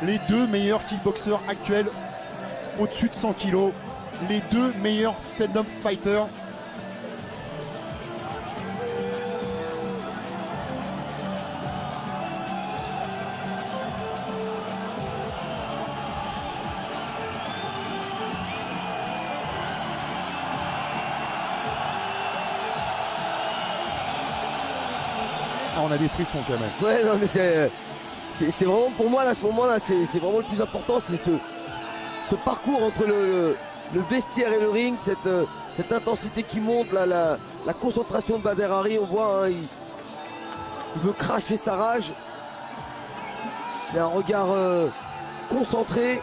Les deux meilleurs kickboxers actuels au-dessus de 100 kg, les deux meilleurs stand-up fighters. Ah, on a des frissons quand même. Ouais, non mais c'est vraiment pour moi là, à ce moment-là, c'est vraiment le plus important, c'est ce parcours entre le vestiaire et le ring, cette intensité qui monte, la concentration de Bader Hari, on voit, hein, il veut cracher sa rage. Il a un regard concentré.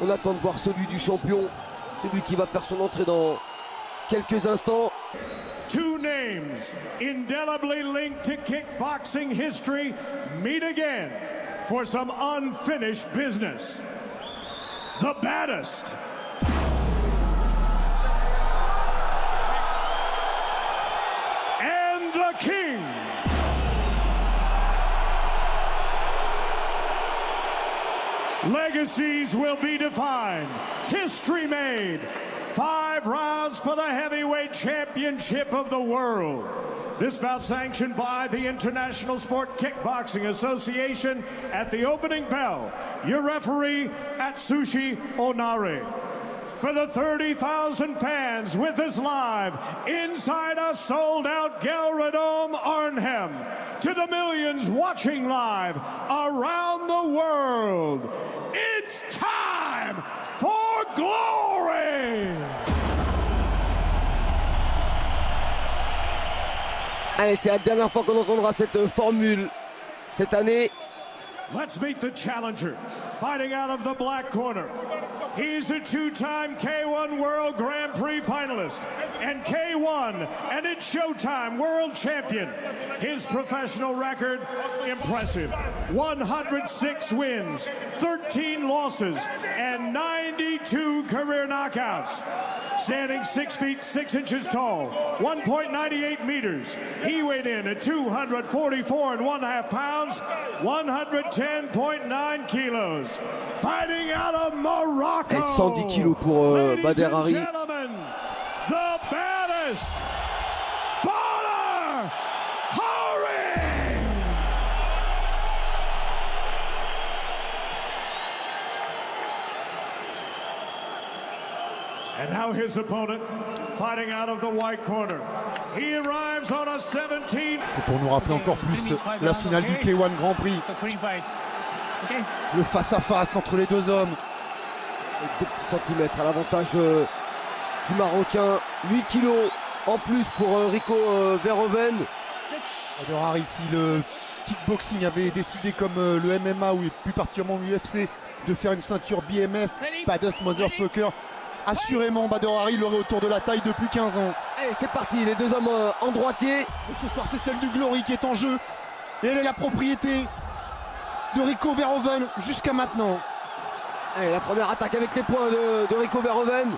On attend de voir celui du champion, celui qui va faire son entrée dans quelques instants. Two names indelibly linked to kickboxing history meet again for some unfinished business. The baddest and the king. Legacies will be defined, history made. 5 rounds for the heavyweight championship of the world. This bout sanctioned by the International Sport Kickboxing Association. At the opening bell, your referee Atsushi Onare. For the 30,000 fans with us live inside a sold-out Gelredome Arnhem. To the millions watching live around the world, it's time for glory! Allez, c'est la dernière fois qu'on entendra cette formule cette année. Let's meet the challenger, fighting out of the black corner. He's a 2-time K1 World Grand Prix finalist and K1 and it's Showtime World Champion. His professional record, impressive. 106 wins, 13 losses, and 92 career knockouts. Standing 6 feet 6 inches tall, 1.98 meters. He weighed in at 244.5 pounds, 110.9 kilos. Fighting out of Morocco. 110 kilos pour Bader Hari. The baddest, Bader Hari. And now his opponent, fighting out of the white corner. He arrives on a 17. C'est pour nous rappeler encore plus la finale du K1 Grand Prix. Le face-à-face entre les deux hommes. 2 centimètres à l'avantage du Marocain. 8 kilos en plus pour Rico Verhoeven. Bader Hari, si le kickboxing avait décidé comme le MMA ou plus particulièrement l'UFC de faire une ceinture BMF, baddest motherfucker, assurément Bader Hari l'aurait autour de la taille depuis 15 ans. Allez, c'est parti, les deux hommes en droitier. Et ce soir, c'est celle du Glory qui est en jeu. Et elle est la propriété de Rico Verhoeven jusqu'à maintenant. Allez, la première attaque avec les poings de Rico Verhoeven.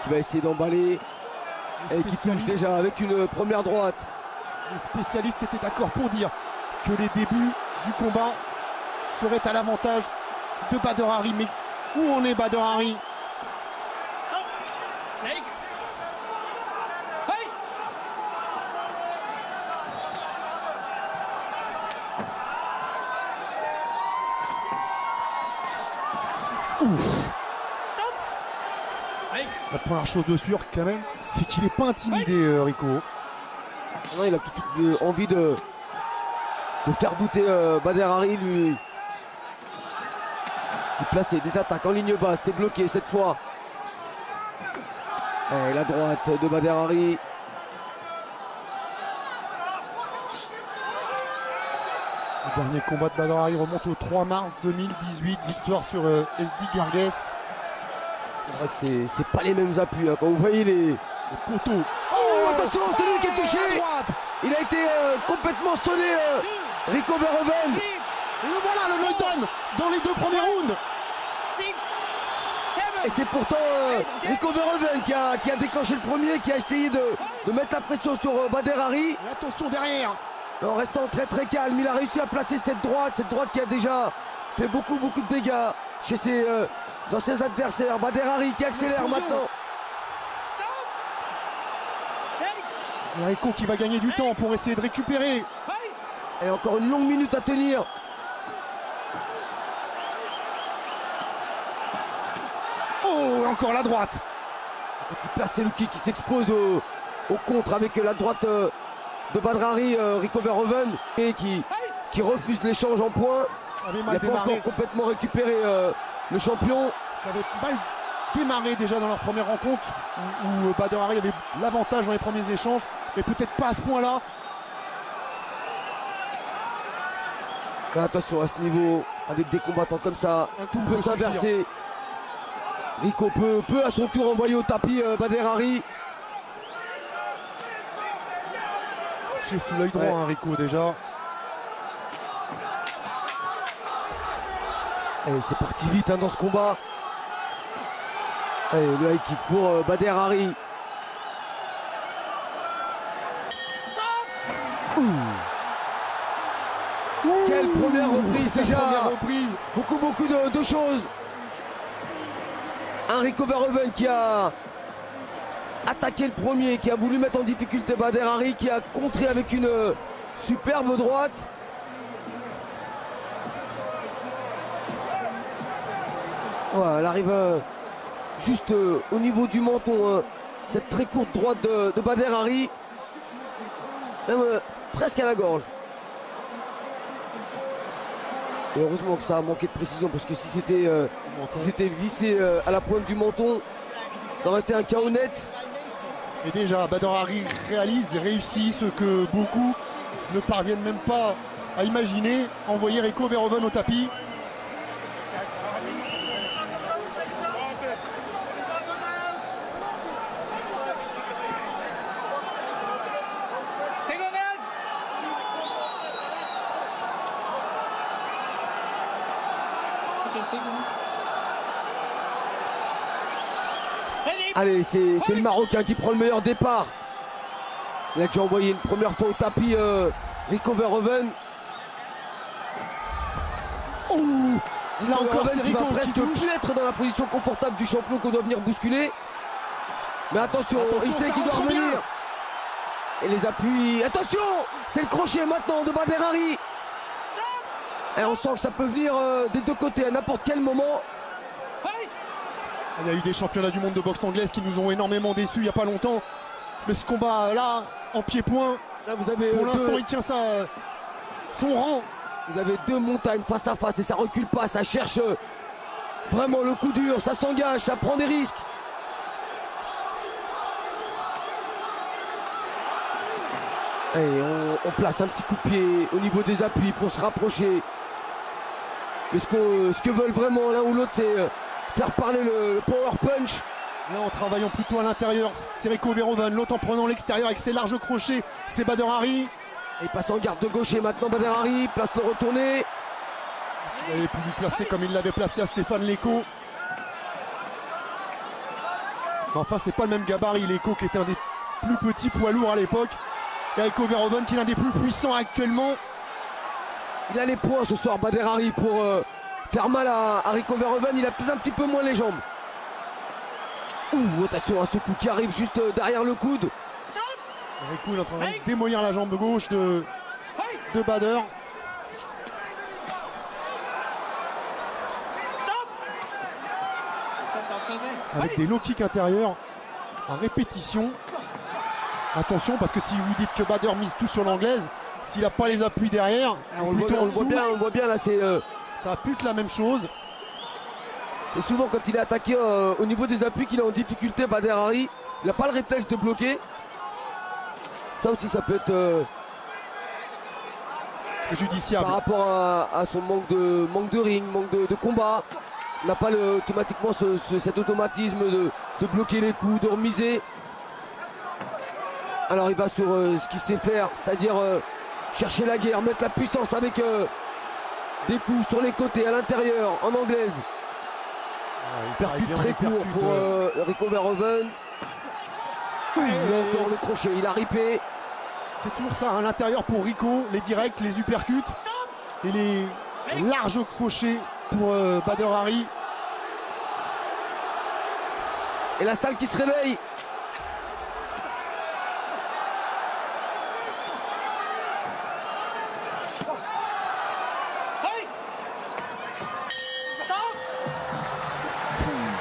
Qui va essayer d'emballer. Et qui touche déjà avec une première droite. Les spécialistes étaient d'accord pour dire que les débuts du combat seraient à l'avantage de Bader Hari. Mais où en est Bader Hari? La première chose de sûr quand même, c'est qu'il n'est pas intimidé, Rico. Non, il a tout envie de faire douter Bader Hari, lui. Il place des attaques en ligne basse, c'est bloqué cette fois. Et la droite de Bader Hari. Le dernier combat de Bader Hari remonte au 3 mars 2018, victoire sur SD Gargues. C'est vrai que c'est pas les mêmes appuis, hein. Quand vous voyez les poteaux. Oh, attention, c'est lui qui est touché. Il a été complètement sonné, Rico Verhoeven. Et le voilà, le knockdown dans les 2 premiers rounds. Et c'est pourtant Rico Verhoeven qui a déclenché le premier, qui a essayé de mettre la pression sur Bader Hari. Et attention derrière, En restant très très calme, il a réussi à placer cette droite qui a déjà fait beaucoup de dégâts chez ses adversaires. Bader Hari qui accélère maintenant. Rico qui va gagner du temps pour essayer de récupérer. Et encore une longue minute à tenir. Oh, encore la droite. Place Selouki qui s'expose au contre avec la droite de Bader Hari, Rico Verhoeven, et qui refuse l'échange en points. Il n'a pas encore complètement récupéré le champion. Ça avait mal démarré déjà dans leur première rencontre où Bader Hari avait l'avantage dans les premiers échanges, mais peut-être pas à ce point-là. Attention à ce niveau, avec des combattants comme ça, tout peut s'inverser. Rico peut à son tour envoyer au tapis Bader Hari. Chez sous l'œil droit, ouais. Rico déjà. Et c'est parti vite dans ce combat. Allez, le high kick pour Bader Hari. Quelle première reprise déjà. Première reprise. Beaucoup de choses. Un Rico Verhoeven qui a attaqué le premier, qui a voulu mettre en difficulté Bader Hari, qui a contré avec une superbe droite. Voilà, elle arrive juste au niveau du menton, cette très courte droite de Bader Hari, même presque à la gorge. Et heureusement que ça a manqué de précision, parce que si c'était vissé à la pointe du menton, ça aurait été un chaos net. Et déjà, Bader Hari réussit ce que beaucoup ne parviennent même pas à imaginer, envoyer Rico Verhoeven au tapis. Allez, c'est le Marocain qui prend le meilleur départ. Il a déjà envoyé une première fois au tapis Rico Verhoeven. Là encore, il va presque plus être dans la position confortable du champion qu'on doit venir bousculer. Mais attention, il sait qu'il doit revenir. Et les appuis. Attention, c'est le crochet maintenant de Bader Hari. Et on sent que ça peut venir des deux côtés à n'importe quel moment. Il y a eu des championnats du monde de boxe anglaise qui nous ont énormément déçus il n'y a pas longtemps. Mais ce combat là, en pied-point, pour l'instant il tient son rang. Vous avez deux montagnes face à face et ça recule pas, ça cherche vraiment le coup dur, ça s'engage, ça prend des risques. Et on place un petit coup de pied au niveau des appuis pour se rapprocher. Mais ce que veulent vraiment l'un ou l'autre, c'est faire parler le power punch. Là en travaillant plutôt à l'intérieur, c'est Rico Verhoeven. L'autre en prenant l'extérieur avec ses larges crochets, c'est Bader Hari. Et il passe en garde de gauche et maintenant Bader Hari place le retourné. Il avait pu lui placer comme il l'avait placé à Stéphane Leko. Mais enfin c'est pas le même gabarit. Leko qui était un des plus petits poids lourds à l'époque. Et Rico Verhoeven qui est l'un des plus puissants actuellement. Il a les points ce soir Bader Hari pour faire mal à Rico Verhoeven. Il a peut-être un petit peu moins les jambes. Attention à ce coup qui arrive juste derrière le coude. Rico est en train de démolir la jambe gauche de Bader. Avec des low kicks intérieurs en répétition. Attention parce que si vous dites que Bader mise tout sur l'anglaise, s'il n'a pas les appuis derrière, on le voit bien là, c'est ça pute la même chose. C'est souvent quand il est attaqué au niveau des appuis qu'il est en difficulté. Bader Hari, il n'a pas le réflexe de bloquer. Ça aussi ça peut être préjudiciable par rapport à son manque de ring, manque de combat. Il n'a pas automatiquement cet automatisme de bloquer les coups, de remiser. Alors il va sur ce qu'il sait faire, c'est-à-dire chercher la guerre, mettre la puissance avec des coups sur les côtés, à l'intérieur, en anglaise. Percute très court pour Rico Verhoeven. Il a encore le crochet, il a ripé. C'est toujours ça, à l'intérieur pour Rico, les directs, les uppercuts et les larges crochets pour Badr Hari. Et la salle qui se réveille.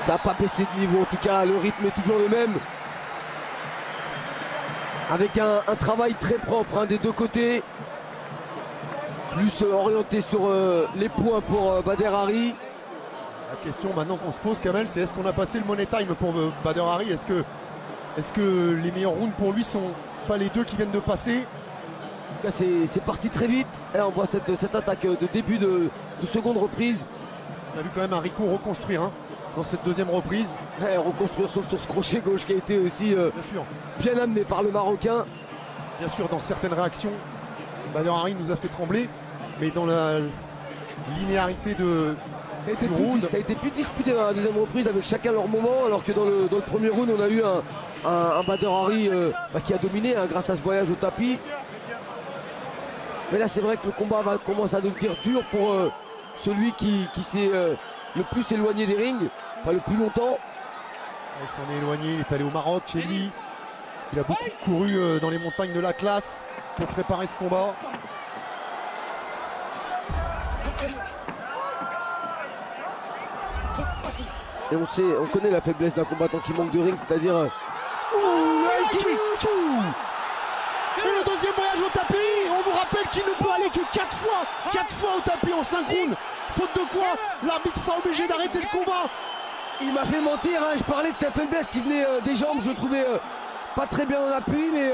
Ça n'a pas baissé de niveau, en tout cas le rythme est toujours le même. Avec un travail très propre des deux côtés. Plus orienté sur les points pour Badr Hari. La question maintenant qu'on se pose, Kamel, c'est est-ce qu'on a passé le money time pour Badr Hari? Est-ce que les meilleurs rounds pour lui sont pas les deux qui viennent de passer? Là c'est parti très vite. Et là, on voit cette attaque de début de seconde reprise. On a vu quand même un Rico reconstruire dans cette deuxième reprise. Ouais, reconstruire sauf sur ce crochet gauche qui a été aussi bien amené par le Marocain. Bien sûr, dans certaines réactions, Badr Hari nous a fait trembler, mais dans la linéarité du round, ça a été plus disputé dans la deuxième reprise avec chacun leur moment, alors que dans le premier round on a eu un Badr Hari qui a dominé grâce à ce voyage au tapis. Mais là c'est vrai que le combat commence à devenir dur pour celui qui s'est le plus éloigné des rings, enfin le plus longtemps. Il s'en est éloigné, il est allé au Maroc chez lui. Il a beaucoup couru dans les montagnes de l'Atlas pour préparer ce combat. Et on connaît la faiblesse d'un combattant qui manque de ring, c'est-à-dire Et le deuxième voyage au tapis, on vous rappelle qu'il ne peut aller que 4 fois au tapis en synchrone. Faute de quoi, l'arbitre sera obligé d'arrêter le combat. il m'a fait mentir, je parlais de sa faiblesse qui venait des jambes, je le trouvais pas très bien en appui, mais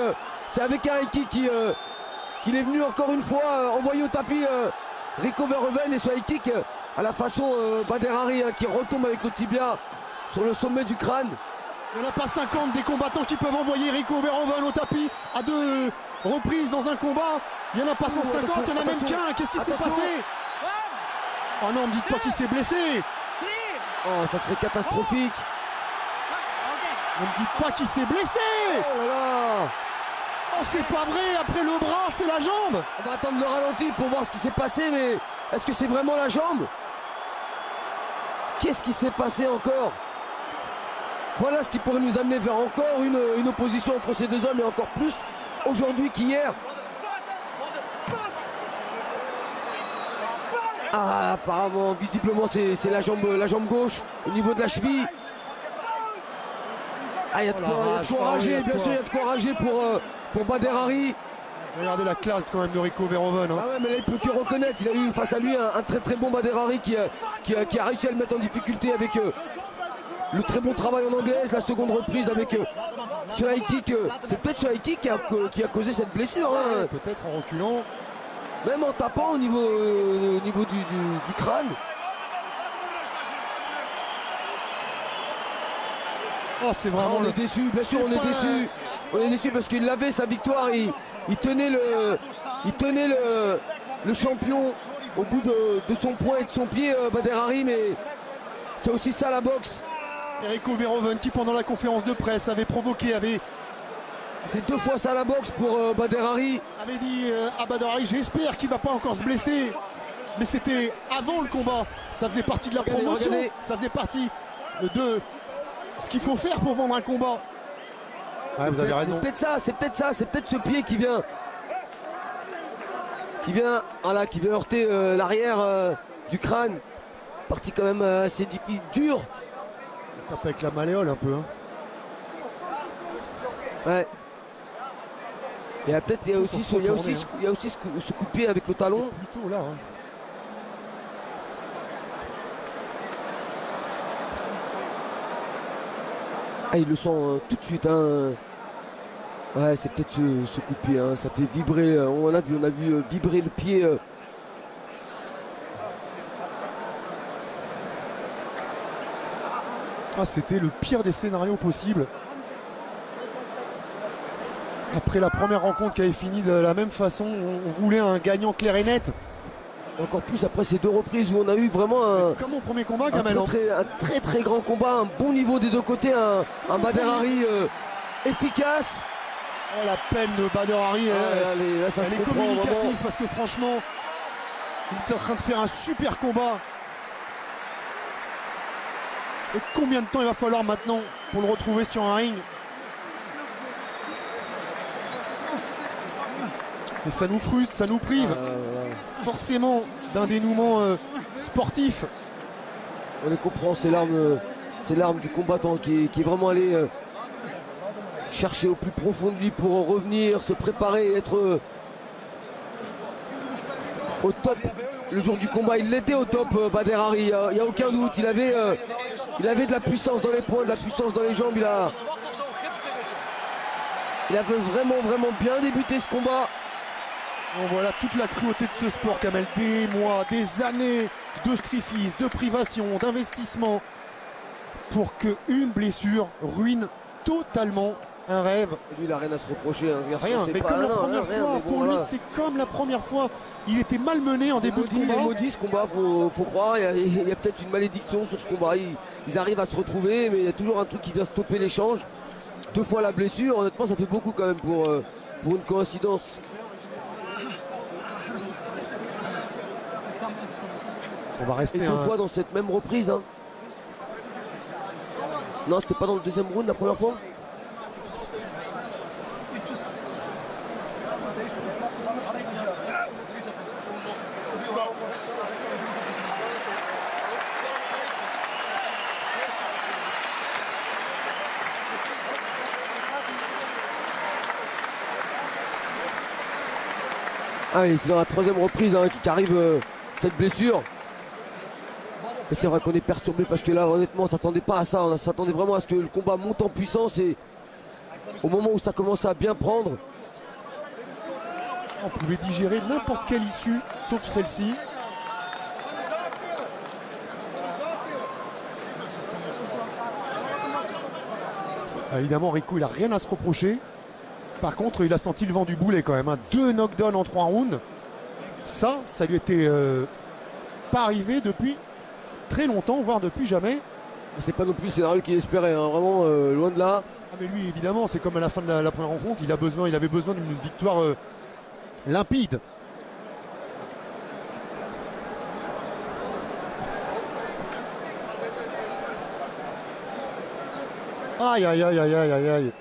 c'est avec un high kick qu'il est venu encore une fois envoyer au tapis Rico Verhoeven, et ce high kick à la façon Badr Hari qui retombe avec le tibia sur le sommet du crâne. Il n'y en a pas 50 des combattants qui peuvent envoyer Rico Verhoeven au tapis à 2 reprises dans un combat. Il n'y en a pas 150, il n'y en a même qu'un. Qu'est-ce qui s'est passé? Oh non, ne me dites pas qu'il s'est blessé. Oh, ça serait catastrophique. Ne me dites pas qu'il s'est blessé. Oh là là. Oh, c'est pas vrai, après le bras, c'est la jambe. On va attendre le ralenti pour voir ce qui s'est passé, mais est-ce que c'est vraiment la jambe? Qu'est-ce qui s'est passé encore? Voilà ce qui pourrait nous amener vers encore une opposition entre ces deux hommes, et encore plus aujourd'hui qu'hier. Ah, apparemment, visiblement, c'est la jambe gauche au niveau de la cheville. Ah, il y a de quoi enrager, bien sûr, il y a de quoi enrager pour Badr Hari. Regardez la classe quand même de Rico Verhoeven. Ah ouais, mais là il peut que reconnaître, il a eu face à lui un très très bon Badr Hari qui a réussi à le mettre en difficulté avec le très bon travail en anglaise, la seconde reprise avec ce high kick. C'est peut-être ce high kick qui a causé cette blessure. Ouais, peut-être en reculant. Même en tapant au niveau du crâne. Oh, c'est vraiment. On est déçu, bien sûr, on est déçu. On est déçu parce qu'il avait sa victoire, il tenait le champion au bout de son poing et de son pied, Badr Hari, mais c'est aussi ça la boxe. Rico Verhoeven qui pendant la conférence de presse avait provoqué, c'est 2 fois ça la boxe pour Badr Hari. Avait dit à Badr Hari, j'espère qu'il va pas encore se blesser. Mais c'était avant le combat, ça faisait partie de la promotion, ça faisait partie de ce qu'il faut faire pour vendre un combat. Ouais, vous avez raison. C'est peut-être ce pied qui vient heurter l'arrière du crâne. Partie quand même assez difficile, dur. Il tape avec la malléole un peu. Ouais. Il y a aussi ce coup de pied avec le talon. C'est plutôt là. Ah, il le sent tout de suite. Ouais, c'est peut-être ce coup de pied. Ça fait vibrer. On a vu vibrer le pied. Ah, c'était le pire des scénarios possibles. Après la première rencontre qui avait fini de la même façon, on voulait un gagnant clair et net. Encore plus après ces 2 reprises où on a eu vraiment comme au premier combat, Kamel, un très grand combat, un bon niveau des deux côtés, un Badr Hari efficace. Oh, la peine de Bader Hari, elle est communicative vraiment. parce que franchement, il est en train de faire un super combat. Et combien de temps il va falloir maintenant pour le retrouver sur un ring? Et ça nous frustre, ça nous prive forcément d'un dénouement sportif. On les comprend, c'est l'arme du combattant qui est vraiment allé chercher au plus profond de lui pour revenir, se préparer, être au top. Le jour du combat, il était au top, Bader Hari, il n'y a aucun doute. Il avait de la puissance dans les poings, de la puissance dans les jambes. Il avait vraiment bien débuté ce combat. Bon, voilà toute la cruauté de ce sport, Kamel. Des mois, des années de sacrifices, de privations, d'investissement pour qu'une blessure ruine totalement un rêve. Lui, il n'a rien à se reprocher. Hein, ce garçon, rien, mais comme la première fois, pour lui, c'est comme la première fois. Il était malmené en début de combat. Il est maudit ce combat, faut croire. Il y a peut-être une malédiction sur ce combat. Ils arrivent à se retrouver, mais il y a toujours un truc qui vient stopper l'échange. 2 fois la blessure, honnêtement, ça fait beaucoup quand même pour une coïncidence. On va rester 2 fois dans cette même reprise. Hein. Non, c'était pas dans le deuxième round la première fois. Ah oui, c'est dans la 3e reprise hein, qu'arrive cette blessure. Mais c'est vrai qu'on est perturbé parce que là honnêtement on s'attendait pas à ça. On s'attendait vraiment à ce que le combat monte en puissance et au moment où ça commence à bien prendre. On pouvait digérer n'importe quelle issue sauf celle-ci. Évidemment Rico il a rien à se reprocher. Par contre il a senti le vent du boulet quand même. Hein. 2 knockdowns en 3 rounds. Ça lui était pas arrivé depuis très longtemps, voire depuis jamais. C'est pas non plus le scénario qu'il espérait, hein. Vraiment loin de là. Ah mais lui évidemment c'est comme à la fin de la première rencontre, il avait besoin d'une victoire limpide. Aïe aïe aïe aïe aïe aïe aïe.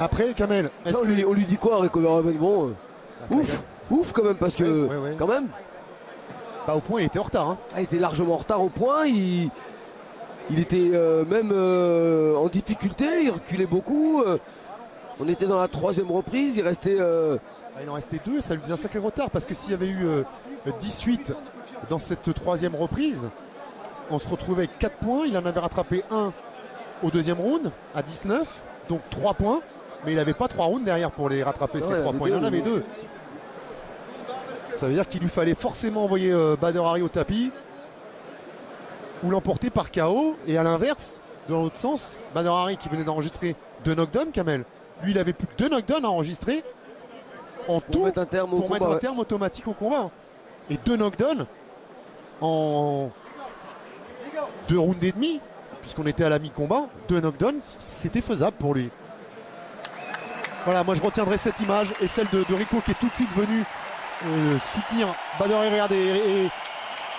Après, Kamel, on lui dit quoi, Rico Verhoeven? Bon, ouf quand même, parce que, quand même. Bah, au point, il était en retard. Hein. Il était largement en retard au point. Il était même en difficulté, il reculait beaucoup. On était dans la 3e reprise, il restait. Il en restait 2, ça lui faisait un sacré retard, parce que s'il y avait eu 18 dans cette 3e reprise, on se retrouvait avec 4 points. Il en avait rattrapé 1 au 2e round, à 19, donc 3 points. Mais il n'avait pas 3 rounds derrière pour les rattraper, ces 3 points. Il en avait 2. Ça veut dire qu'il lui fallait forcément envoyer Bader Hari au tapis ou l'emporter par KO. Et à l'inverse, dans l'autre sens, Bader Hari qui venait d'enregistrer 2 knockdowns, Kamel. Lui, il avait plus que 2 knockdowns à enregistrer en tout pour mettre un terme automatique au combat. Et 2 knockdowns en 2 rounds et demi, puisqu'on était à la mi-combat. 2 knockdowns, c'était faisable pour lui. Voilà, moi je retiendrai cette image et celle de Rico qui est tout de suite venu soutenir Bader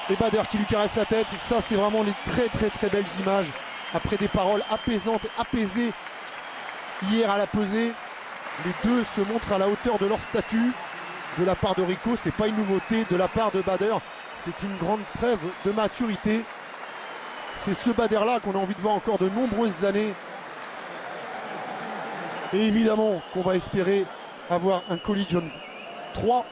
et Bader qui lui caresse la tête. Ça, c'est vraiment les très belles images après des paroles apaisantes, apaisées hier à la pesée. Les deux se montrent à la hauteur de leur statut. De la part de Rico, c'est pas une nouveauté. De la part de Bader, c'est une grande preuve de maturité. C'est ce Bader-là qu'on a envie de voir encore de nombreuses années. Et évidemment qu'on va espérer avoir un Collision 3.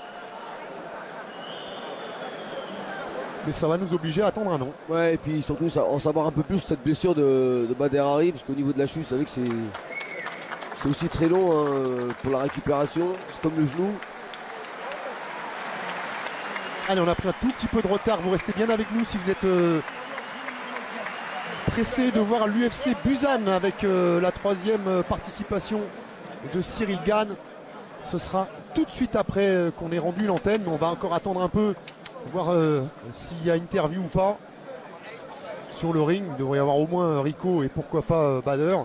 Mais ça va nous obliger à attendre un an. Ouais, et puis surtout en savoir un peu plus cette blessure de Bader Hari, parce qu'au niveau de la cheville, vous savez que c'est aussi très long hein, pour la récupération. C'est comme le genou. Allez, on a pris un tout petit peu de retard. Vous restez bien avec nous si vous êtes pressé de voir l'UFC Busan avec la 3e participation de Cyril Gane. Ce sera tout de suite après qu'on ait rendu l'antenne, mais on va encore attendre un peu, voir s'il y a interview ou pas sur le ring. Il devrait y avoir au moins Rico et pourquoi pas Bader.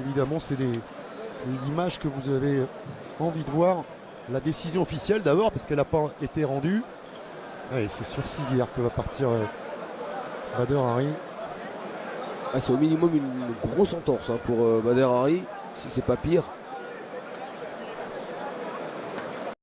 Évidemment, c'est les images que vous avez envie de voir. La décision officielle d'abord, parce qu'elle n'a pas été rendue. Allez, c'est sur civière que va partir Bader Hari. Ah, c'est au minimum une grosse entorse hein, pour Bader Hari, si c'est pas pire.